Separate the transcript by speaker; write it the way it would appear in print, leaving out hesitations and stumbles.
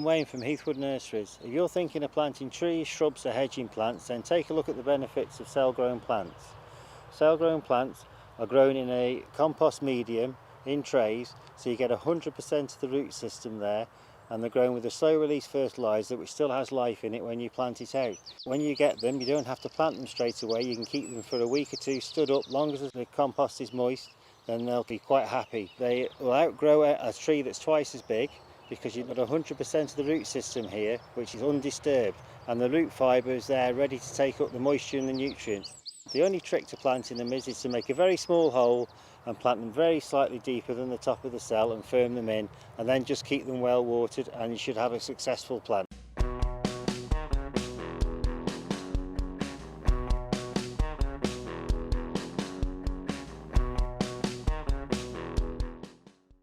Speaker 1: I'm Wayne from Heathwood Nurseries. If you're thinking of planting trees, shrubs or hedging plants, then take a look at the benefits of cell-grown plants. Cell-grown plants are grown in a compost medium in trays, so you get 100% of the root system there, and they're grown with a slow release fertiliser which still has life in it when you plant it out. When you get them, you don't have to plant them straight away. You can keep them for a week or two stood up. Long as the compost is moist, then they'll be quite happy. They will outgrow a tree that's twice as big, because you've got 100% of the root system here, which is undisturbed, and the root fibre is there ready to take up the moisture and the nutrients. The only trick to planting them is to make a very small hole and plant them very slightly deeper than the top of the cell and firm them in, and then just keep them well watered, and you should have a successful plant.